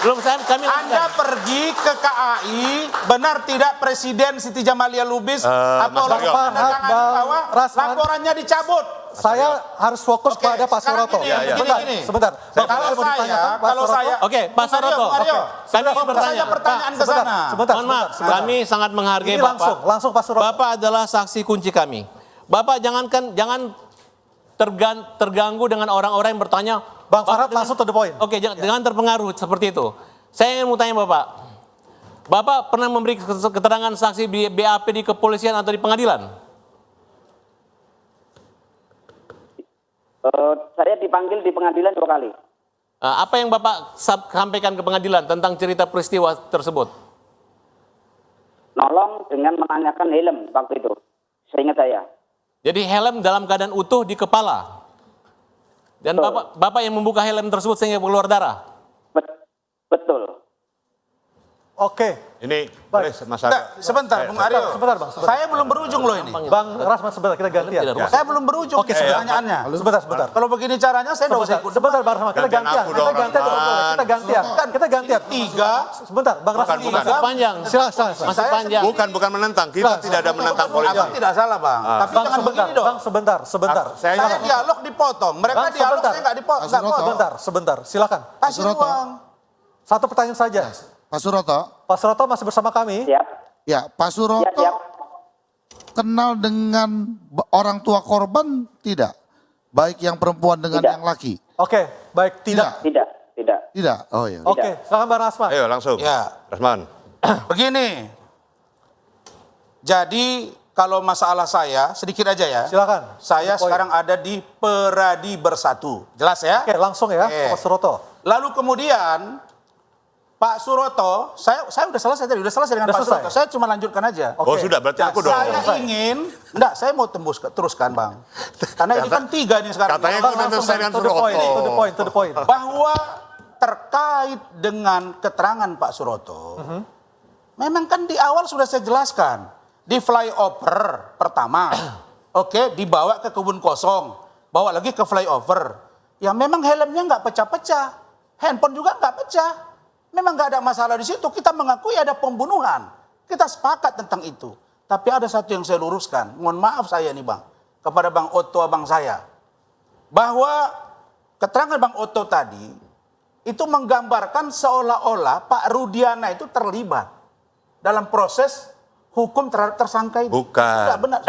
Belum saya kami Anda pergi ke KAI, benar tidak Presiden Siti Jamalia Lubis atau laporannya dicabut. Saya harus fokus pada Pak Suroto. Sebentar. Kalau saya, Oke, Pak Suroto. Kami bertanya pertanyaan ke sana. Mohon maaf, kami sangat menghargai Bapak. Langsung Pak Suroto. Bapak adalah saksi kunci kami. Bapak jangan terganggu dengan orang-orang yang bertanya. Bang Farhad langsung to the point. Oke, jangan terpengaruh seperti itu. Saya ingin mau tanya Bapak pernah memberi keterangan saksi di BAP di kepolisian atau di pengadilan? Saya dipanggil di pengadilan 2 kali. Apa yang Bapak sampaikan ke pengadilan tentang cerita peristiwa tersebut? Nolong dengan menanyakan helm waktu itu, seingat saya. Jadi helm dalam keadaan utuh di kepala. Dan Bapak yang membuka helm tersebut sehingga keluar darah? Betul. Oke. Ini boleh masalah. Sebentar, Bung Aryo. Sebentar, Bang. Saya belum berujung loh ini. Bang Rasman sebentar, kita gantian. Saya belum berujung pertanyaannya. Sebentar. Kalau begini caranya saya nggak usah ikut. Sebentar, Bang Rasman. Kita gantian. Kita gantian. 3. Sebentar, Bang Rasman. Masih panjang. Silakan. Masih panjang. Bukan menentang. Kita tidak ada menentang polisi. Abang tidak salah, Bang. Tapi jangan begini dong. Bang, sebentar. Saya dialog dipotong. Mereka dialog saya nggak dipotong. Sebentar. Silakan. Kasih ruang. Satu pertanyaan saja. Pak Suroto. Pak Suroto masih bersama kami. Ya, Pak Suroto kenal dengan orang tua korban tidak? Baik yang perempuan dengan yang laki. Oke, baik. Tidak. Tidak. Oh iya. Oke, silakan Bang Rasman. Ayo langsung. Ya. Rasman. Begini. Jadi kalau masalah saya sedikit aja ya. Silakan. Saya sekarang ada di Peradi Bersatu. Jelas ya? Oke, langsung ya, Pak Suroto. Lalu kemudian Pak Suroto, saya udah selesai tadi, dengan Pak Suroto. Saya cuma lanjutkan aja. Oh sudah, berarti aku dong. Saya mau teruskan Bang. Karena ini kan 3 nih sekarang. Katanya aku udah selesai dengan Suroto. To the point. Bahwa terkait dengan keterangan Pak Suroto, memang kan di awal sudah saya jelaskan. Di flyover pertama, dibawa ke kebun kosong, bawa lagi ke flyover. Ya memang helmnya nggak pecah-pecah, handphone juga nggak pecah. Memang nggak ada masalah di situ. Kita mengakui ada pembunuhan. Kita sepakat tentang itu. Tapi ada satu yang saya luruskan. Mohon maaf saya nih Bang. Kepada Bang Otto abang saya. Bahwa keterangan Bang Otto tadi. Itu menggambarkan seolah-olah Pak Rudiana itu terlibat. Dalam proses hukum terhadap tersangka itu. Bukan. Tidak benar.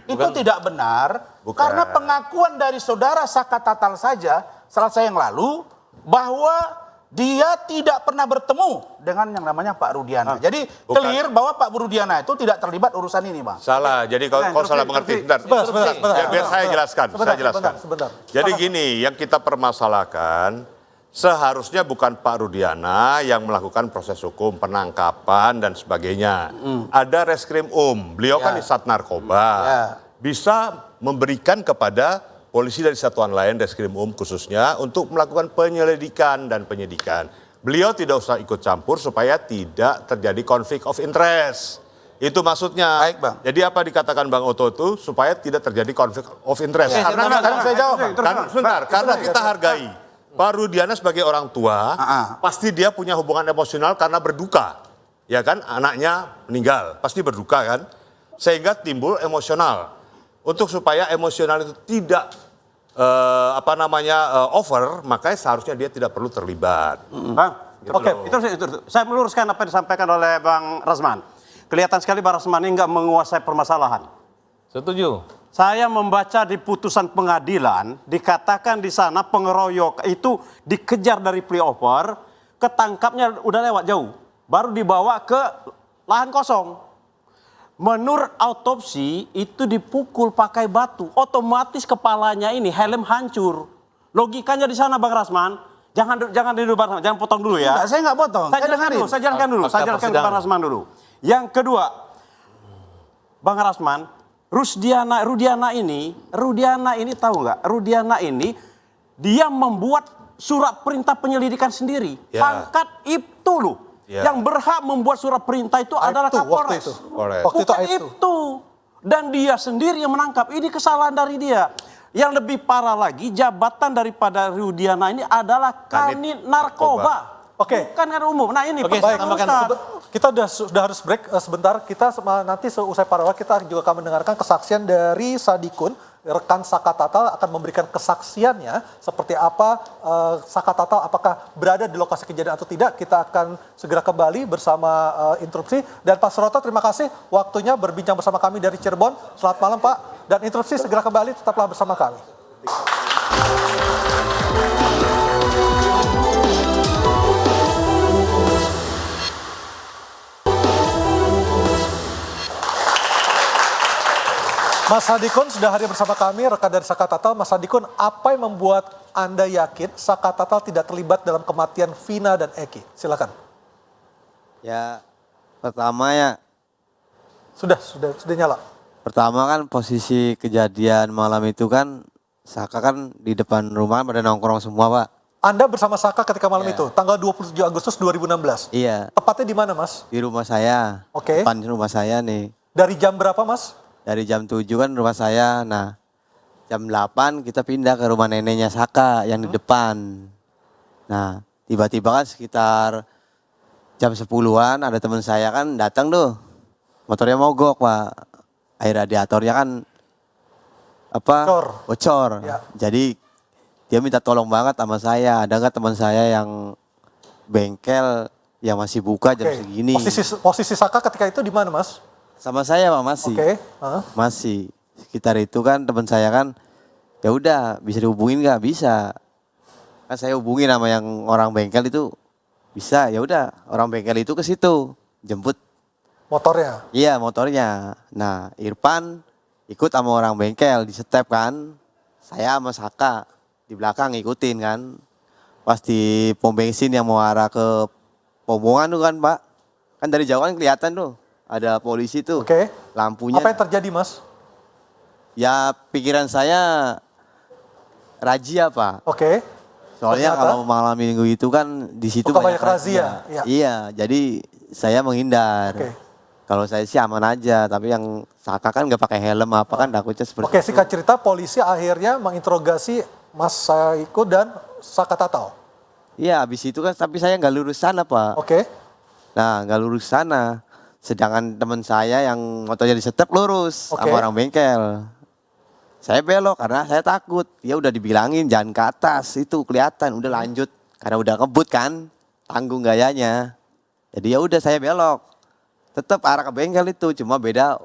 Itu tidak benar. Karena pengakuan dari saudara Saka Tatal saja. Selasa yang lalu. Bahwa dia tidak pernah bertemu dengan yang namanya Pak Rudiana. Jadi clear bahwa Pak Rudiana itu tidak terlibat urusan ini, Bang. Salah. Jadi kau salah mengerti. Sebentar. Biar saya jelaskan. Sebentar. Jadi gini, yang kita permasalahkan seharusnya bukan Pak Rudiana yang melakukan proses hukum, penangkapan dan sebagainya. Ada Reskrim beliau kan di Sat Narkoba. Bisa memberikan kepada polisi dari satuan lain, Reskrim khususnya, untuk melakukan penyelidikan dan penyidikan. Beliau tidak usah ikut campur supaya tidak terjadi konflik of interest. Itu maksudnya. Baik, Bang. Jadi apa dikatakan Bang Oto itu supaya tidak terjadi konflik of interest. Karena kita hargai Pak Rudiana sebagai orang tua, pasti dia punya hubungan emosional karena berduka. Ya kan, anaknya meninggal, pasti berduka kan. Sehingga timbul emosional. Untuk supaya emosional itu tidak over, makanya seharusnya dia tidak perlu terlibat. Bang, oke, itu. Saya meluruskan apa yang disampaikan oleh Bang Rasman. Kelihatan sekali Bang Rasman ini nggak menguasai permasalahan. Setuju. Saya membaca di putusan pengadilan, dikatakan di sana pengeroyok itu dikejar dari flyover, ketangkapnya udah lewat jauh, baru dibawa ke lahan kosong. Menurut autopsi itu dipukul pakai batu, otomatis kepalanya ini helm hancur. Logikanya di sana Bang Rasman. Jangan dulu Bang Rasman, jangan potong dulu ya. Enggak, saya nggak potong. Saya jelaskan dulu, saya jelaskan ke Bang Rasman dulu. Yang kedua, Bang Rasman, Rudiana ini tahu nggak? Rudiana ini dia membuat surat perintah penyelidikan sendiri. Pangkat itu loh. Yang berhak membuat surat perintah itu adalah Kapolres. Bukan itu. Dan dia sendiri yang menangkap. Ini kesalahan dari dia. Yang lebih parah lagi, jabatan daripada Rudiana ini adalah Kanit Narkoba. Bukan kan umum. Nah ini kita sudah harus break sebentar. Kita nanti seusai parawal kita juga akan mendengarkan kesaksian dari Sadikun, rekan Saka Tatal akan memberikan kesaksiannya seperti apa Saka Tatal apakah berada di lokasi kejadian atau tidak. Kita akan segera kembali bersama Interupsi. Dan Pak Suroto, terima kasih waktunya berbincang bersama kami dari Cirebon. Selamat malam Pak. Dan Interupsi segera kembali, tetaplah bersama kami. Mas Sadikun sudah hadir bersama kami, rekan dari Saka Tatal. Mas Sadikun, apa yang membuat Anda yakin Saka Tatal tidak terlibat dalam kematian Vina dan Eki? Silakan. Ya, pertama ya. Sudah nyala. Pertama kan posisi kejadian malam itu kan Saka kan di depan rumah pada nongkrong semua, Pak. Anda bersama Saka ketika malam itu, tanggal 27 Agustus 2016? Iya. Tepatnya di mana, Mas? Di rumah saya. Oke. Depan rumah saya nih. Dari jam berapa, Mas? Dari jam 7 kan rumah saya. Nah, jam 8 kita pindah ke rumah neneknya Saka yang di depan. Nah, tiba-tiba kan sekitar jam 10-an ada teman saya kan datang tuh. Motornya mogok, Pak. Air radiatornya kan bocor. Ya. Jadi dia minta tolong banget sama saya. Ada nggak teman saya yang bengkel yang masih buka jam segini? Posisi Saka ketika itu di mana, Mas? Sama saya, Pak, masih. Masih. Sekitar itu kan teman saya kan, ya udah bisa dihubungin nggak? Bisa. Kan saya hubungin sama yang orang bengkel itu, bisa. Ya udah, orang bengkel itu ke situ jemput motornya. Iya, motornya. Nah, Irfan ikut sama orang bengkel di step kan. Saya sama Saka di belakang ngikutin kan. Pas di pom bensin yang mau arah ke Pombongan tuh kan, Pak. Kan dari jauh kan kelihatan tuh. Ada polisi tuh, lampunya. Apa yang terjadi, Mas? Ya pikiran saya razia, Pak. Soalnya kalau malam minggu itu kan di situ banyak razia. Iya, jadi saya menghindar. Kalau saya sih aman aja, tapi yang Saka kan nggak pakai helm apa kan takutnya seperti itu. Singkat cerita polisi akhirnya menginterogasi Mas Saiku dan Saka Tatal. Iya, habis itu kan tapi saya nggak lurus sana, Pak. Nah, nggak lurus sana. Sedangkan teman saya yang motornya di step lurus sama orang bengkel. Saya belok karena saya takut. Ya udah dibilangin jangan ke atas, itu kelihatan udah lanjut karena udah ngebut kan, tanggung gayanya. Jadi ya udah saya belok. Tetap arah ke bengkel itu, cuma beda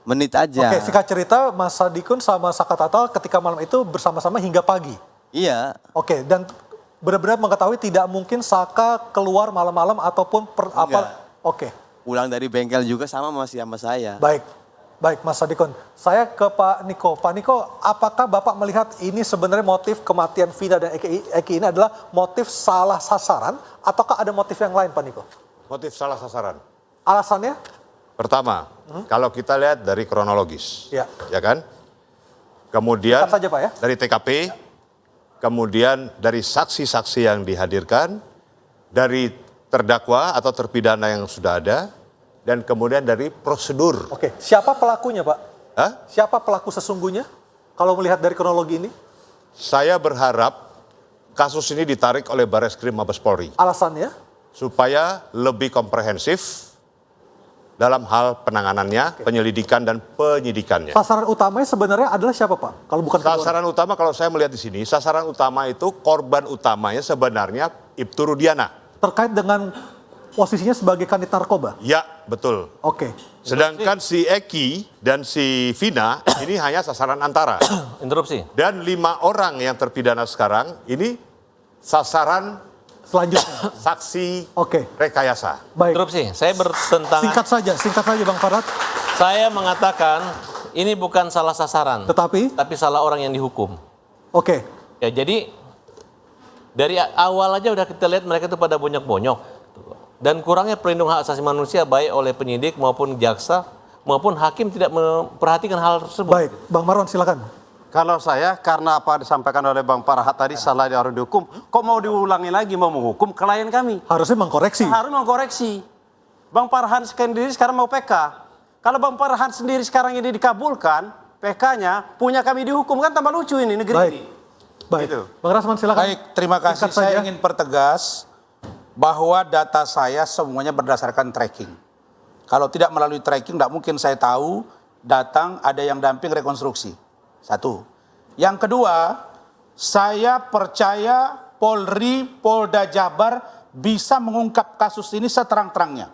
menit aja. Singkat cerita Mas Sadikun sama Saka Tatal ketika malam itu bersama-sama hingga pagi. Iya. Dan benar-benar mengetahui tidak mungkin Saka keluar malam-malam ataupun pulang dari bengkel juga sama masih sama saya. Baik. Baik, Mas Adikon. Saya ke Pak Niko. Pak Niko, apakah Bapak melihat ini sebenarnya motif kematian Vina dan Eki ini adalah motif salah sasaran, ataukah ada motif yang lain, Pak Niko? Motif salah sasaran. Alasannya? Pertama, kalau kita lihat dari kronologis, Ya. ya kan? Kemudian Cepat saja, Pak, ya. dari TKP, kemudian dari saksi-saksi yang dihadirkan, dari terdakwa atau terpidana yang sudah ada, dan kemudian dari prosedur. Oke, siapa pelakunya, Pak? Hah? Siapa pelaku sesungguhnya kalau melihat dari kronologi ini? Saya berharap kasus ini ditarik oleh Barreskrim Mabes Polri Alasannya? supaya lebih komprehensif dalam hal penanganannya, penyelidikan dan penyidikannya. Sasaran utamanya sebenarnya adalah siapa, Pak? Kalau bukan Sasaran utama kalau saya melihat di sini, sasaran utama itu korban utamanya sebenarnya Ibtu Rudiana. terkait dengan posisinya sebagai kanit narkoba? Ya, betul. Oke. Sedangkan si Eki dan si Vina ini hanya sasaran antara. Interupsi. Dan 5 orang yang terpidana sekarang ini sasaran selanjutnya saksi Oke. rekayasa. Baik. Interupsi. Saya bertentangan. Singkat saja Bang Farhat. Saya mengatakan ini bukan salah sasaran. Tapi salah orang yang dihukum. Oke. Ya, jadi dari awal aja udah kita lihat mereka itu pada bonyok-bonyok. Dan kurangnya perlindungan hak asasi manusia baik oleh penyidik maupun jaksa maupun hakim tidak memperhatikan hal tersebut. Baik, Bang Marwan silakan. Kalau saya, karena apa disampaikan oleh Bang Farhat tadi salah di orang dihukum, kok mau diulangi lagi mau menghukum klien kami? Harusnya mengkoreksi. Harus mengkoreksi. Bang Farhan sendiri sekarang mau PK. Kalau Bang Farhan sendiri sekarang ini dikabulkan, PK-nya punya kami dihukum, kan tambah lucu ini negeri Baik. ini. Baik. Gitu. Bang Rasman silakan. Baik, terima kasih. Singkat Saya saja. ingin pertegas bahwa data saya semuanya berdasarkan tracking. Kalau tidak melalui tracking, tidak mungkin saya tahu datang ada yang damping rekonstruksi. Satu. Yang kedua, saya percaya Polri, Polda Jabar bisa mengungkap kasus ini seterang-terangnya.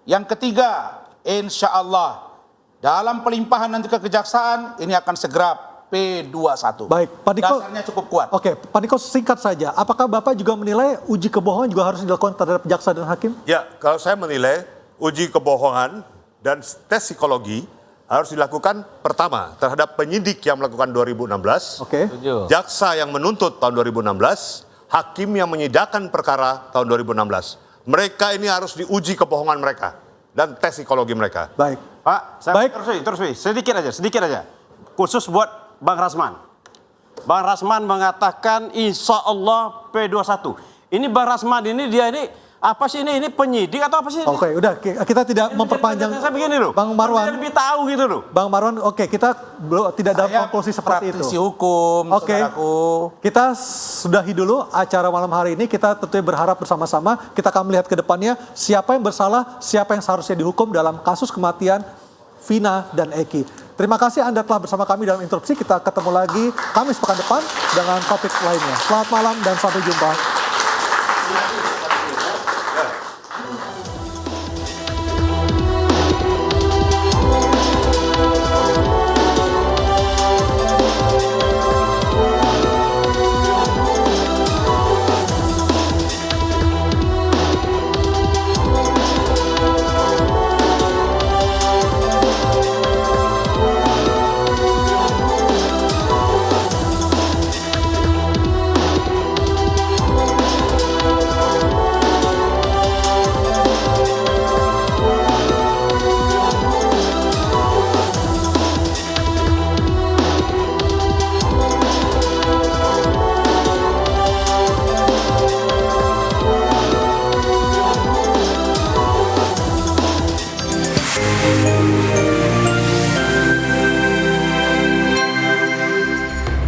Yang ketiga, insya Allah dalam pelimpahan nanti ke kejaksaan ini akan segera P21. Baik, Pak Niko. Dasarnya cukup kuat. Oke, Pak Niko singkat saja. Apakah Bapak juga menilai uji kebohongan juga harus dilakukan terhadap jaksa dan hakim? Ya, kalau saya menilai uji kebohongan dan tes psikologi harus dilakukan pertama terhadap penyidik yang melakukan 2016, Oke. jaksa yang menuntut tahun 2016, hakim yang menyidangkan perkara tahun 2016. Mereka ini harus diuji kebohongan mereka dan tes psikologi mereka. Baik. Pak, saya terus sedikit aja. Khusus buat Bang Rasman. Bang Rasman mengatakan insya Allah P21. Ini Bang Rasman ini dia ini apa sih ini penyidik atau apa sih? Oke, udah kita tidak memperpanjang. Saya begini loh. Bang Marwan. Lebih tahu gitu loh. Bang Marwan, oke kita tidak dalam konklusi seperti itu. Praktisi hukum, Oke. saudaraku. Kita sudahi dulu acara malam hari ini. Kita tentunya berharap bersama-sama kita akan melihat ke depannya siapa yang bersalah, siapa yang seharusnya dihukum dalam kasus kematian Vina dan Eki. Terima kasih Anda telah bersama kami dalam Interupsi. Kita ketemu lagi Kamis pekan depan dengan topik lainnya. Selamat malam dan sampai jumpa.